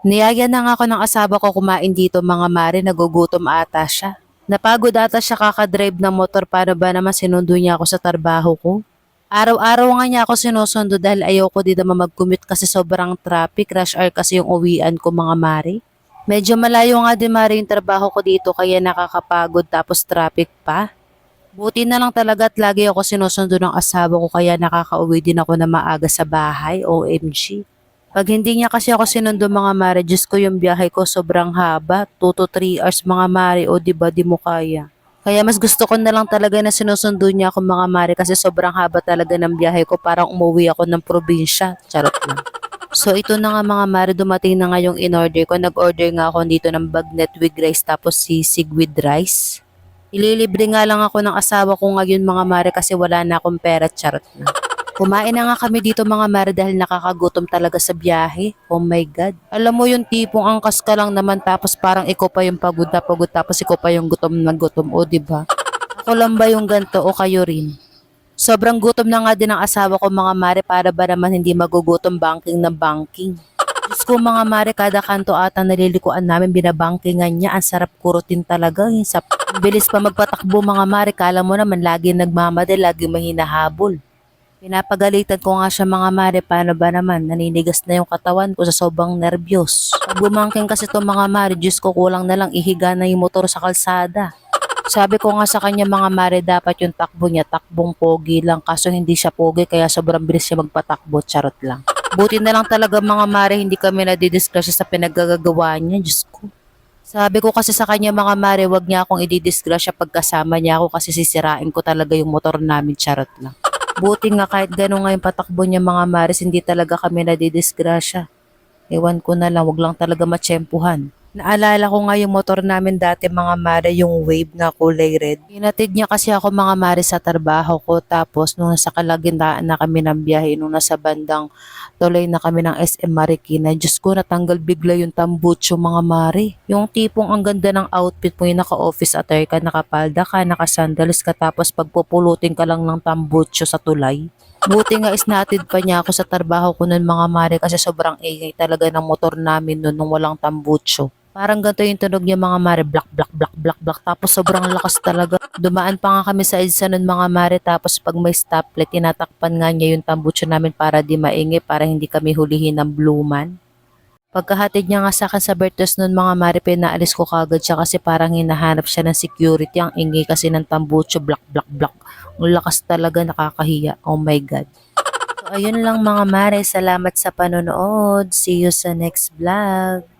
Niyaya na nga ako ng asawa ko kumain dito mga mare, nagugutom ata siya. Napagod ata siya kakadrive ng motor para ba naman sinundo niya ako sa trabaho ko. Araw-araw nga niya ako sinusundo dahil ayoko din naman mag-commute kasi sobrang traffic, rush hour kasi yung uwian ko mga mare. Medyo malayo nga din mare yung trabaho ko dito kaya nakakapagod tapos traffic pa. Buti na lang talaga at lagi ako sinusundo ng asawa ko kaya nakakauwi din ako na maaga sa bahay, OMG. Pag hindi niya kasi ako sinundo mga mare, Diyos ko yung biyahe ko sobrang haba, 2 to 3 hours mga mare o di mo kaya. Kaya mas gusto ko na lang talaga na sinusundo niya ako mga mare kasi sobrang haba talaga ng biyahe ko, parang umuwi ako ng probinsya, charot lang. So ito na nga mga mare, dumating na nga yung in-order ko. Nag-order nga ako dito ng bagnet with rice tapos sisig with rice. Ililibre nga lang ako ng asawa ko ngayon mga mare kasi wala na akong pera, charot na. Kumain na nga kami dito mga mare dahil nakakagutom talaga sa biyahe. Oh my God. Alam mo yung tipong angkas ka lang naman tapos parang ikaw pa yung pagod na pagod tapos ikaw pa yung gutom na gutom. O diba? Ako lang ba yung ganto o kayo rin? Sobrang gutom na nga din ang asawa ko mga mare para ba naman hindi magugutom banking na banking. Diyos ko mga mare, kada kanto ata nalilikuan namin binabankingan niya. Ang sarap kurutin talaga. Ang bilis pa magpatakbo mga mare. Kala mo naman lagi nagmamadali, lagi mahinahabol. Pinapagalitan ko nga siya mga mare, paano ba naman, naninigas na yung katawan ko sa sobrang nerbiyos. Pag bumangking kasi to mga mare, Diyos ko kulang na lang ihiga na yung motor sa kalsada. Sabi ko nga sa kanya mga mare, dapat yung takbo niya, takbong pogi lang, kaso hindi siya pogi kaya sobrang bilis siya magpatakbo, charot lang. Buti na lang talaga mga mare, hindi kami nadidisgrasya sa pinagagagawa niya, Diyos ko. Sabi ko kasi sa kanya mga mare, wag niya akong ididisgrasya pagkasama niya ako kasi sisirain ko talaga yung motor namin, charot lang. Buti nga kahit gano'n nga yung patakbo niya mga maris, hindi talaga kami nadidisgrasya. Ewan ko na lang, wag lang talaga matsyempuhan. Naalala ko nga yung motor namin dati mga mare, yung wave na kulay red. Hinatid niya kasi ako mga mare sa trabaho ko tapos nung nasa kalagitnaan na kami ng biyahe, nung nasa bandang tuloy na kami ng SM Marikina, Diyos ko natanggal bigla yung tambucho mga mare. Yung tipong ang ganda ng outfit mo, yung naka-office attire ka, nakapalda ka, naka-sandals ka tapos pagpupulutin ka lang ng tambucho sa tulay. Buti nga isnatid pa niya ako sa trabaho ko nun mga mare kasi sobrang ingay talaga ng motor namin nun nung walang tambucho. Parang ganito yung tunog niya mga mare, blak blak blak blak blak tapos sobrang lakas talaga. Dumaan pa nga kami sa EDSA nun mga mare tapos pag may stoplight tinatakpan nga niya yung tambucho namin para di maingay para hindi kami hulihin ng blue man. Pagkahatid niya nga sa akin sa Bertos nun mga mare, pinaalis ko kagad siya kasi parang hinahanap siya ng security. Ang ingay kasi ng tambucho, blak blak blak. Ang lakas talaga, nakakahiya. Oh my God. So ayun lang mga mare, salamat sa panonood. See you sa next vlog.